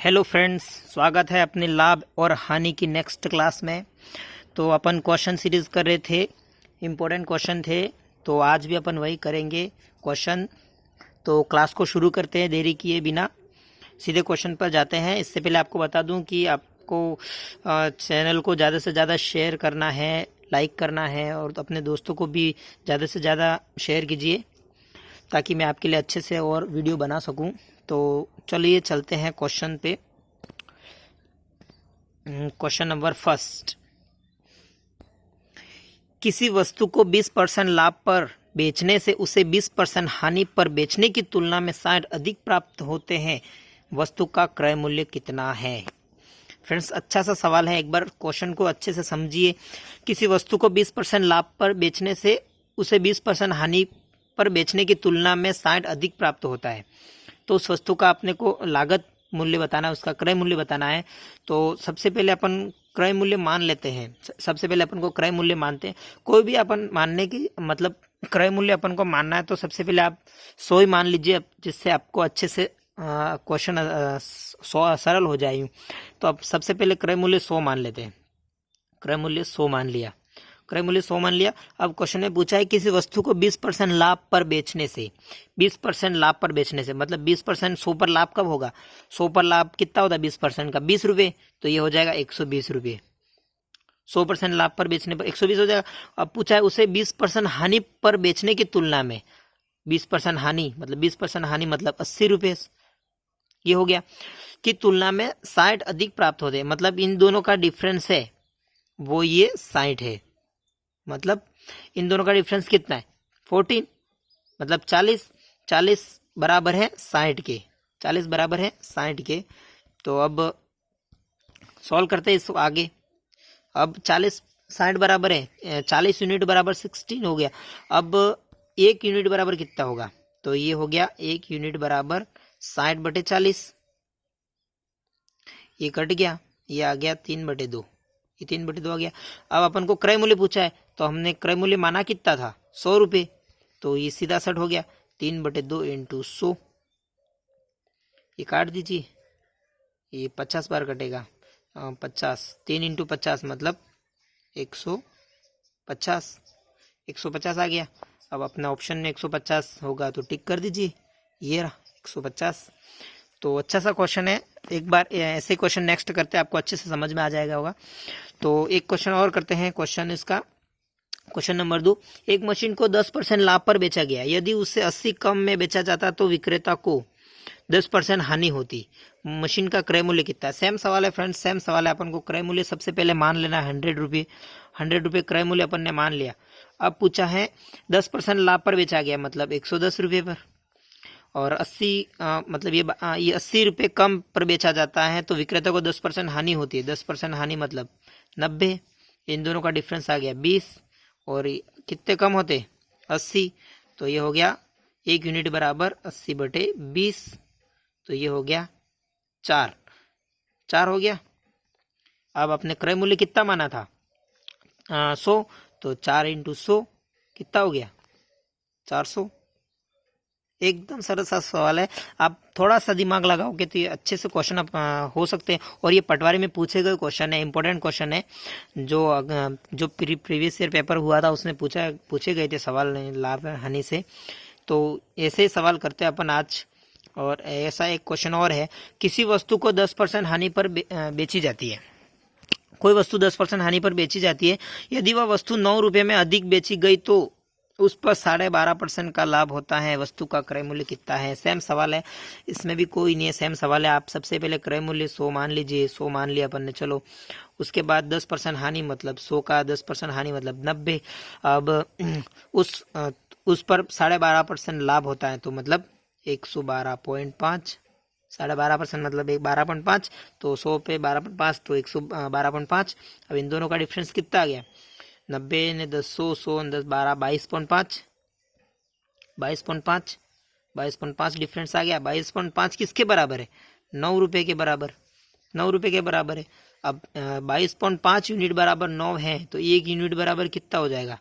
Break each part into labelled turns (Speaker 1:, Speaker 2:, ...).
Speaker 1: Hello friends, स्वागत है अपने लाभ और हानि की नेक्स्ट क्लास में। तो अपन क्वेश्चन सीरीज कर रहे थे, इम्पोर्टेंट क्वेश्चन थे, तो आज भी अपन वही करेंगे क्वेश्चन। तो क्लास को शुरू करते हैं देरी किए बिना, सीधे क्वेश्चन पर जाते हैं। इससे पहले आपको बता दूं कि आपको चैनल को ज़्यादा से ज़्यादा शेयर करना है, लाइक करना है और अपने दोस्तों को भी ज़्यादा से ज़्यादा शेयर कीजिए ताकि मैं आपके लिए अच्छे से और वीडियो बना सकूं। तो चलिए चलते हैं क्वेश्चन पे। क्वेश्चन नंबर फर्स्ट, किसी वस्तु को 20% लाभ पर बेचने से उसे 20% हानि पर बेचने की तुलना में 60 अधिक प्राप्त होते हैं। वस्तु का क्रय मूल्य कितना है? फ्रेंड्स, अच्छा सा सवाल है, एक बार क्वेश्चन को अच्छे से समझिए। किसी वस्तु को 20% लाभ पर बेचने से उसे 20% हानि पर बेचने की तुलना में 60 अधिक प्राप्त होता है। तो उस वस्तु का अपने को लागत मूल्य बताना है, उसका क्रय मूल्य बताना है। तो सबसे पहले अपन क्रय मूल्य मान लेते हैं। सबसे पहले अपन को क्रय मूल्य मानते हैं। कोई भी अपन मानने की मतलब क्रय मूल्य अपन को मानना है तो सबसे पहले आप 100 ही मान लीजिए, जिससे आपको अच्छे से क्वेश्चन सरल हो जाए। तो अब सबसे पहले क्रय मूल्य 100 मान लेते हैं। क्रय मूल्य 100 मान लिया, क्रय मूल्य 100 मान लिया। अब क्वेश्चन में पूछा है किसी वस्तु को 20% लाभ पर बेचने से, 20% लाभ पर बेचने से मतलब 20% 100 पर लाभ कब होगा? 100 पर लाभ कितना होता है 20% का? 20 रुपये, तो ये हो जाएगा 120 रुपये। 100% लाभ पर बेचने पर 120 हो जाएगा। अब पूछा है उसे 20% हानि पर बेचने की तुलना में, 20% हानि मतलब 20% हानि मतलब 80 रुपये, ये हो गया, की तुलना में 60 अधिक प्राप्त होते हैं। मतलब इन दोनों का डिफरेंस है वो ये 60 है। मतलब इन दोनों का डिफरेंस कितना है? 14, मतलब 40 बराबर है 60 के, 40 बराबर है 60 के। तो अब सॉल्व करते हैं इसको आगे। अब 40 60 बराबर है 40 यूनिट बराबर 16 हो गया। अब 1 यूनिट बराबर कितना होगा? तो ये हो गया 1 यूनिट बराबर 60/40, ये कट गया, ये आ गया 3/2, ये 3/2 आ गया। अब अपन को क्रय मूल्य पूछा है तो हमने क्रय मूल्य माना कितना था? 100 रुपये, तो ये सीधा सट हो गया 3/2 इंटू 100, ये काट दीजिए, ये 50 बार कटेगा। 50, 3 इंटू 50 मतलब 150, 150 आ गया। अब अपना ऑप्शन में 150 होगा तो टिक कर दीजिए, ये रहा 150। तो अच्छा सा क्वेश्चन है, एक बार ऐसे क्वेश्चन नेक्स्ट करते हैं, आपको अच्छे से समझ में आ जाएगा होगा। तो एक क्वेश्चन और करते हैं। क्वेश्चन इसका क्वेश्चन नंबर 2, एक मशीन को 10% लाभ पर बेचा गया, यदि उसे 80 कम में बेचा जाता तो विक्रेता को 10% हानि होती। मशीन का क्रय मूल्य कितना है? सेम सवाल है फ्रेंड्स, सेम सवाल है। अपन को क्रय मूल्य सबसे पहले मान लेना 100 रुपये, 100 रुपये क्रय मूल्य अपन ने मान लिया। अब पूछा है 10% लाभ पर बेचा गया मतलब 110 रुपये पर, और 80 मतलब ये 80 रुपये कम पर बेचा जाता है तो विक्रेता को 10% हानि होती है। 10% हानि मतलब 90, इन दोनों का डिफरेंस आ गया 20, और कितने कम होते? 80, तो ये हो गया 1 यूनिट बराबर 80/20, तो ये हो गया 4 हो गया। अब अपने क्रय मूल्य कितना माना था? 100, तो 4 इंटू 100 कितना हो गया? 400। एकदम सरल सा सवाल है, आप थोड़ा सा दिमाग लगाओगे तो ये अच्छे से क्वेश्चन हो सकते हैं। और ये पटवारी में पूछे गए क्वेश्चन है, इंपॉर्टेंट क्वेश्चन है। जो प्रीवियस ईयर पेपर हुआ था उसमें पूछे गए थे सवाल लाभ हानि से। तो ऐसे ही सवाल करते हैं अपन आज। और ऐसा एक क्वेश्चन और है, किसी वस्तु को 10% हानि पर बेची जाती है। कोई वस्तु 10% हानि पर बेची जाती है, यदि वह वस्तु 9 रुपये में अधिक बेची गई तो उस पर 12.5% का लाभ होता है। वस्तु का क्रय मूल्य कितना है? सेम सवाल है, इसमें भी कोई नहीं है, सेम सवाल है। आप सबसे पहले क्रय मूल्य 100 मान लीजिए, 100 मान लिया अपन ने, चलो। उसके बाद 10% हानि मतलब 100 का 10% हानि मतलब 90। अब उस पर 12.5% लाभ होता है तो मतलब 112.5, 12.5% मतलब 12.5, तो 100 पे 12.5 तो 112.5। अब इन दोनों का डिफरेंस कितना आ गया? 90 ने 10, 100 10 12, 22.5, 22.5, 22.5 डिफरेंस आ गया। 22.5 किसके बराबर है? 9 रुपये के बराबर, 9 रुपये के बराबर है। अब 22.5 यूनिट बराबर 9 है तो 1 यूनिट बराबर कितना हो जाएगा?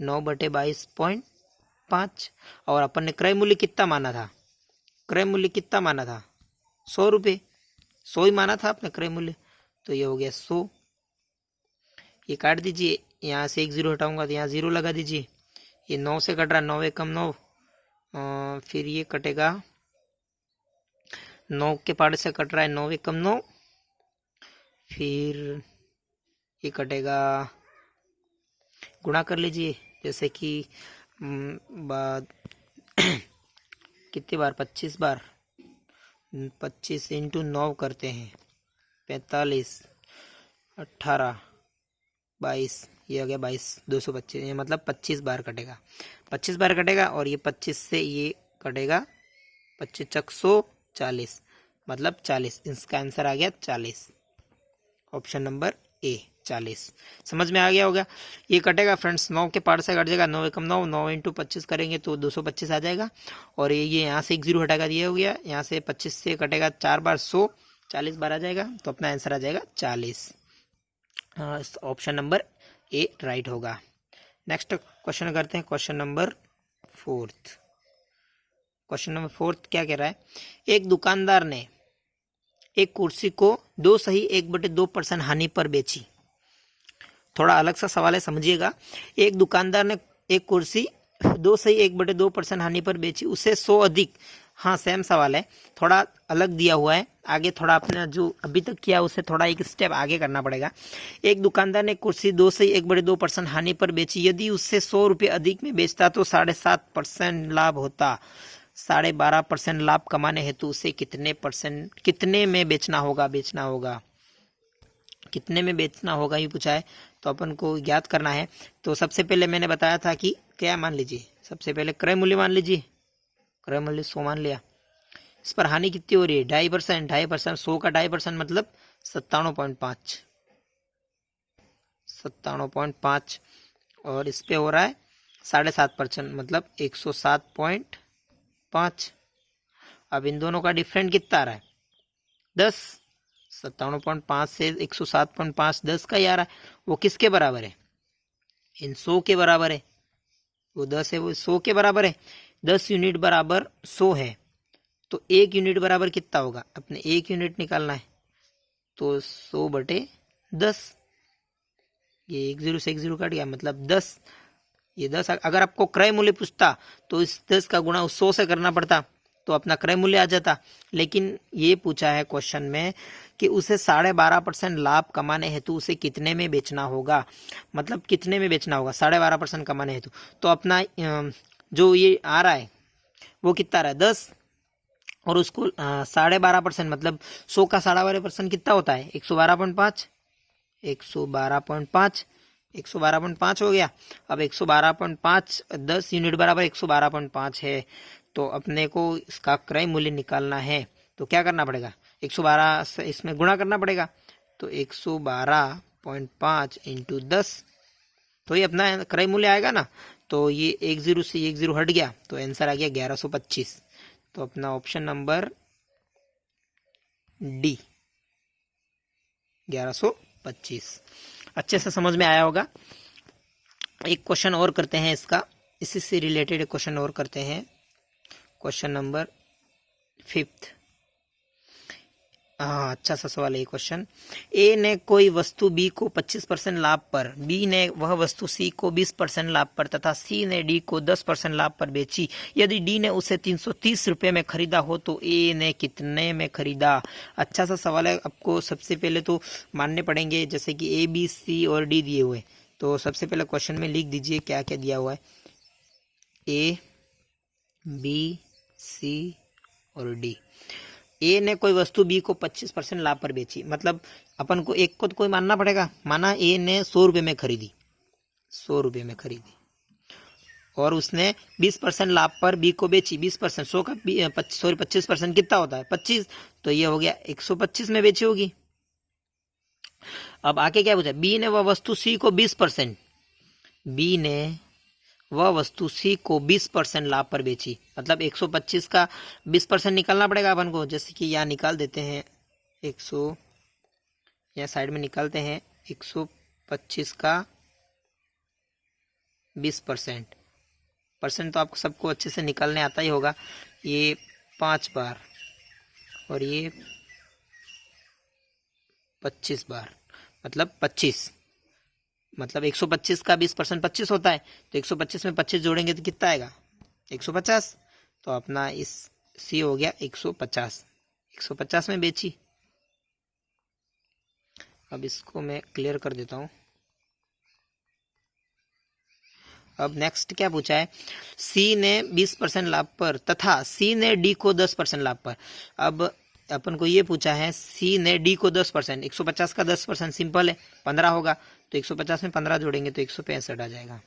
Speaker 1: 9/22.5। और अपन ने क्रय मूल्य कितना माना था? क्रय मूल्य कितना माना था? 100 रुपये। 100 ही माना था आपने क्रय मूल्य, तो ये हो गया 100। ये काट दीजिए, यहाँ से एक जीरो हटाऊंगा तो यहाँ जीरो लगा दीजिए। ये 9 से कट रहा है, 9 एकम 9, फिर ये कटेगा 9 के पार्ट से कट रहा है 9 एकम 9, फिर ये कटेगा, गुणा कर लीजिए, जैसे कि बाद कितनी बार, 25 बार, 25 इंटू 9 करते हैं, 45, 18, 22, ये हो गया 22, 225, ये मतलब 25 बार कटेगा, 25 बार कटेगा। और ये 25 से ये कटेगा, 25 चक 100, 40, मतलब 40। इसका आंसर आ गया 40, ऑप्शन नंबर ए 40। समझ में आ गया होगा। ये कटेगा फ्रेंड्स, 9 के पार्ट से कट जाएगा, 9 एकम 9, 9 इंटू 25 करेंगे तो 225 आ जाएगा। और ये यहाँ से एक जीरो हटाएगा, ये हो गया, यहाँ से 25 से कटेगा 4 बार 100, 40 बार आ जाएगा, तो अपना आंसर आ जाएगा 40। ऑप्शन नंबर ए राइट होगा। नेक्स्ट क्वेश्चन करते हैं, क्वेश्चन नंबर 4। क्वेश्चन नंबर 4 क्या कह रहा है, एक दुकानदार ने एक कुर्सी को 2/1/2% हानि पर बेची। थोड़ा अलग सा सवाल है, समझिएगा। एक दुकानदार ने एक कुर्सी 2/1/2% हानि पर बेची, उसे 100 अधिक, हाँ सेम सवाल है, थोड़ा अलग दिया हुआ है, आगे थोड़ा अपने जो अभी तक किया उसे थोड़ा एक स्टेप आगे करना पड़ेगा। एक दुकानदार ने कुर्सी 2/1/2% हानि पर बेची, यदि उससे 100 रुपये अधिक में बेचता तो 7.5% लाभ होता। 12.5% लाभ कमाने हेतु उसे कितने में बेचना होगा, कितने में बेचना होगा ये पूछा है, तो अपन को ज्ञात करना है। तो सबसे पहले मैंने बताया था कि क्या मान लीजिए, सबसे पहले क्रय मूल्य मान लीजिए, क्रय मूल्य 100 मान लिया। इस पर हानि कितनी हो रही है, 2.5%, 100 का 2.5% मतलब 97.5, 97.5, और इस पे हो रहा है 7.5% मतलब 107.5। अब इन दोनों का डिफरेंट कितना आ रहा है, 10। 97.5 से 107.5 10 का ही आ रहा है, वो किसके बराबर है, इन 100 के बराबर है। वो 10 है, वो 100 के बराबर है। 10 यूनिट बराबर 100 है, तो 1 यूनिट बराबर कितना होगा, अपने 1 यूनिट निकालना है, तो 100/10, ये 1 जीरो से 1 जीरो कट गया, मतलब 10। ये 10 अगर आपको क्रय मूल्य पूछता तो इस 10 का गुणा उस 100 से करना पड़ता, तो अपना क्रय मूल्य आ जाता। लेकिन ये पूछा है क्वेश्चन में कि उसे 12.5% लाभ कमाने हेतु उसे कितने में बेचना होगा, मतलब कितने में बेचना होगा 12.5% कमाने हेतु। तो अपना जो ये आ रहा है वो कितना आ रहा है 10, और उसको 12.5% मतलब 100 का 12.5% कितना होता है 112.5, 112.5, 112.5 हो गया। अब 112.5 10 यूनिट बराबर 112.5 है, तो अपने को इसका क्रय मूल्य निकालना है, तो क्या करना पड़ेगा, 112 से इसमें गुणा करना पड़ेगा, तो 112.5 इंटू 10, तो ये अपना क्रय मूल्य आएगा ना। तो ये 1 जीरो से 1 जीरो हट गया, तो आंसर आ गया 1125। तो अपना ऑप्शन नंबर डी 1125 अच्छे से समझ में आया होगा। एक क्वेश्चन और करते हैं, इसका इसी से रिलेटेड एक क्वेश्चन और करते हैं, क्वेश्चन नंबर 5। हाँ अच्छा सा सवाल है ये क्वेश्चन। ए ने कोई वस्तु बी को 25% लाभ पर, बी ने वह वस्तु सी को 20% लाभ पर तथा सी ने डी को 10% लाभ पर बेची। यदि डी ने उसे 330 रुपये में खरीदा हो तो ए ने कितने में खरीदा। अच्छा सा सवाल है। आपको सबसे पहले तो मानने पड़ेंगे, जैसे कि ए बी सी और डी दिए हुए, तो सबसे पहले क्वेश्चन में लिख दीजिए क्या क्या दिया हुआ है, ए बी सी और डी। ए ने कोई वस्तु बी को 25% लाभ पर बेची, मतलब अपन को एक को तो कोई मानना पड़ेगा। माना ए ने 100 रुपये में खरीदी, 100 रुपये में खरीदी, और उसने 20% लाभ पर बी को बेची। 20% 100 का 25% कितना होता है 25, तो ये हो गया 125 में बेची होगी। अब आके क्या पूछा, बी ने वह वस्तु सी को 20%, बी ने वह वस्तु सी को 20% लाभ पर बेची, मतलब 125 का 20% निकालना पड़ेगा अपन को। जैसे कि यहाँ निकाल देते हैं 100, यहाँ साइड में निकालते हैं 125 का 20%, परसेंट तो आपको सबको अच्छे से निकालने आता ही होगा। ये 5 बार और ये 25 बार, मतलब 25, मतलब 125 का 20% 25 होता है, तो 125 में 25 जोड़ेंगे तो कितना आएगा 150। तो अपना इस सी हो गया 150, 150 में बेची। अब इसको मैं क्लियर कर देता हूँ। अब नेक्स्ट क्या पूछा है, सी ने 20% लाभ पर तथा सी ने डी को 10% लाभ पर। अब अपन को ये पूछा है सी ने डी को 10%, 150 का 10% सिंपल है 15 होगा, तो 150 में 15 जोड़ेंगे तो 165 आ जाएगा।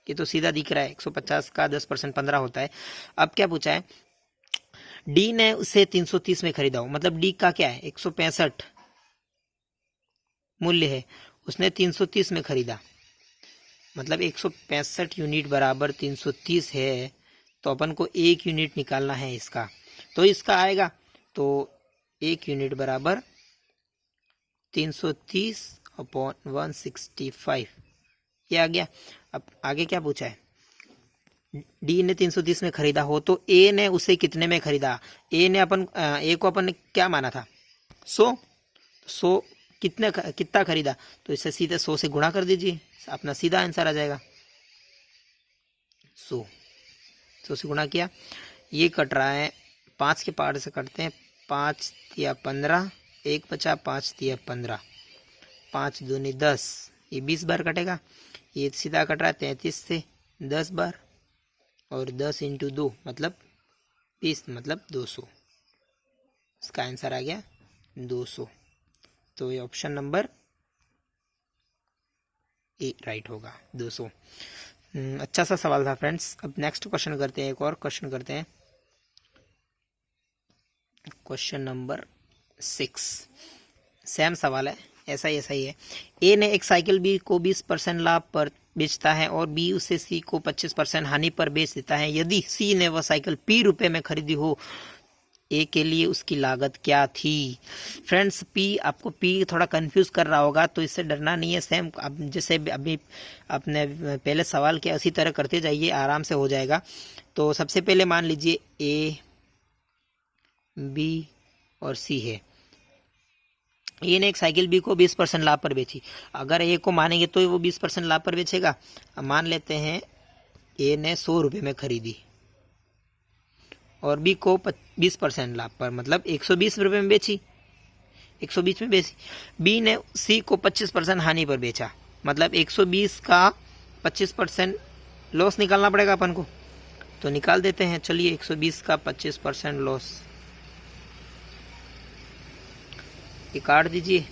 Speaker 1: ये तो सीधा दिख रहा है, 150 का 10% 15 होता है। अब क्या पूछा है, डी ने उसे 330 में खरीदा हो, मतलब डी का क्या है 165 मूल्य है, उसने 330 में खरीदा, मतलब 165 यूनिट बराबर 330 है, तो अपन को 1 यूनिट निकालना है इसका। तो इसका आएगा तो 1 यूनिट बराबर 330 अपॉन 165, ये आ गया। अब आगे क्या पूछा है, डी ने 330 में खरीदा हो तो ए ने उसे कितने में खरीदा। ए को अपन ने क्या माना था 100 कितना खरीदा, तो इसे सीधे 100 से गुणा कर दीजिए, अपना सीधा आंसर आ जाएगा 100 से गुणा किया। ये कट रहा है 5 के पार्ट से कटते हैं, 5 या 15, 1 बचा, 5 या 15, 5 दूनी 10, ये 20 बार कटेगा। ये सीधा कट रहा है 33 से 10 बार, और 10 इंटू 2 मतलब 20, मतलब 200। इसका आंसर आ गया 200। तो ये ऑप्शन नंबर ए राइट होगा 200। अच्छा सा सवाल था फ्रेंड्स। अब नेक्स्ट क्वेश्चन करते हैं, एक और क्वेश्चन करते हैं, क्वेश्चन नंबर 6। सेम सवाल है, ऐसा ही है। ए ने एक साइकिल बी को 20% लाभ पर बेचता है और बी उसे सी को 25% हानि पर बेच देता है। यदि सी ने वह साइकिल पी रुपए में खरीदी हो, ए के लिए उसकी लागत क्या थी। फ्रेंड्स पी, आपको पी थोड़ा कंफ्यूज कर रहा होगा, तो इससे डरना नहीं है। सेम अब जैसे अभी आपने पहले सवाल किया उसी तरह करते जाइए, आराम से हो जाएगा। तो सबसे पहले मान लीजिए ए, बी और सी है। ए ने एक साइकिल बी को 20% लाभ पर बेची। अगर ए को मानेंगे तो वो 20% लाभ पर बेचेगा। मान लेते हैं ए ने 100 रुपये में खरीदी और बी को 20% लाभ पर, मतलब 120 रुपये में बेची, 120 में बेची। बी ने सी को 25% हानि पर बेचा, मतलब 120 का 25% लॉस निकालना पड़ेगा अपन को, तो निकाल देते हैं। चलिए 120 का 25% लॉस, ये काट दीजिए,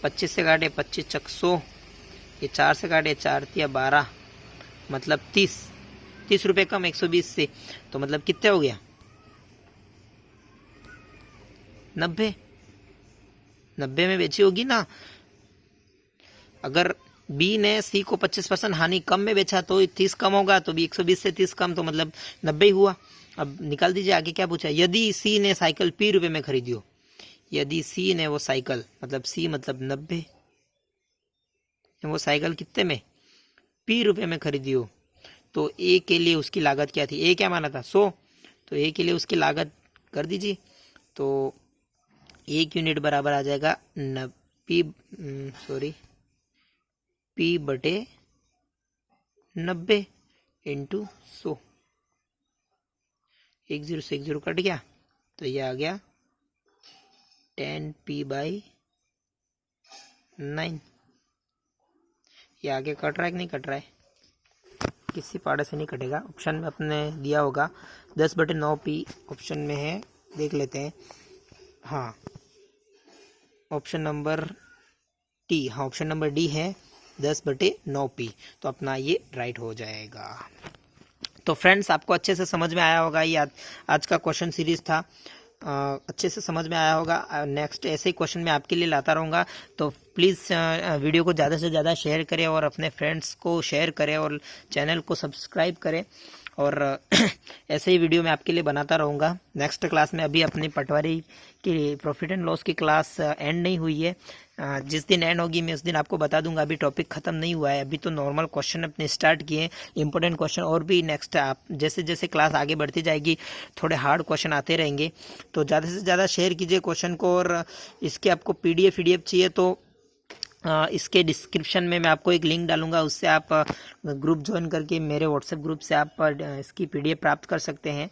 Speaker 1: 25 से काटे 25 चक 100, ये 4 से काटे 4 या 12, मतलब 30 रुपये कम 120 से, तो मतलब कितने हो गया 90 में बेची होगी ना। अगर बी ने सी को 25% हानि कम में बेचा तो 30 कम होगा, तो भी 120 से 30 कम, तो मतलब 90 हुआ। अब निकाल दीजिए आगे क्या पूछा, यदि सी ने साइकिल पी रुपये में खरीदी हो। यदि सी ने वो साइकिल, मतलब सी मतलब 90, वो साइकिल कितने में पी रुपये में खरीदी हो, तो ए के लिए उसकी लागत क्या थी। ए क्या माना था 100, तो ए के लिए उसकी लागत कर दीजिए, तो 1 यूनिट बराबर आ जाएगा पी बटे 90 इंटू 100। 1 0 से 1 0 कट गया, तो ये आ गया 10p/9। ये आगे कट रहा है कि नहीं कट रहा है, किसी पार्ट से नहीं कटेगा। ऑप्शन में अपने दिया होगा 10/9p ऑप्शन में है, देख लेते हैं। हाँ, ऑप्शन नंबर डी, हाँ ऑप्शन नंबर डी है 10/9p, तो अपना ये राइट हो जाएगा। तो फ्रेंड्स आपको अच्छे से समझ में आया होगा, ये आज का क्वेश्चन सीरीज था, अच्छे से समझ में आया होगा। नेक्स्ट ऐसे ही क्वेश्चन मैं आपके लिए लाता रहूँगा, तो प्लीज़ वीडियो को ज़्यादा से ज़्यादा शेयर करें और अपने फ्रेंड्स को शेयर करें और चैनल को सब्सक्राइब करें। और ऐसे ही वीडियो मैं आपके लिए बनाता रहूँगा। नेक्स्ट क्लास में अभी अपनी पटवारी की प्रॉफिट एंड लॉस की क्लास एंड नहीं हुई है। जिस दिन एंड होगी मैं उस दिन आपको बता दूंगा। अभी टॉपिक ख़त्म नहीं हुआ है, अभी तो नॉर्मल क्वेश्चन अपने स्टार्ट किए हैं। इंपॉर्टेंट क्वेश्चन और भी नेक्स्ट आप जैसे जैसे क्लास आगे बढ़ती जाएगी थोड़े हार्ड क्वेश्चन आते रहेंगे। तो ज़्यादा से ज़्यादा शेयर कीजिए क्वेश्चन को। और इसके आपको PDF चाहिए तो इसके डिस्क्रिप्शन में मैं आपको एक लिंक डालूंगा, उससे आप ग्रुप ज्वाइन करके मेरे व्हाट्सएप ग्रुप से आप इसकी PDF प्राप्त कर सकते हैं।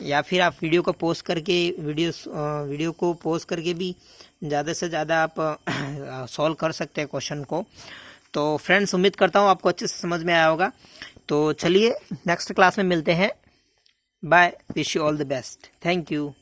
Speaker 1: या फिर आप वीडियो को पोस्ट करके वीडियो को पोस्ट करके भी ज़्यादा से ज़्यादा आप सॉल्व कर सकते हैं क्वेश्चन को। तो फ्रेंड्स, उम्मीद करता हूँ आपको अच्छे से समझ में आया होगा। तो चलिए नेक्स्ट क्लास में मिलते हैं। Bye, wish you all the best, thank you.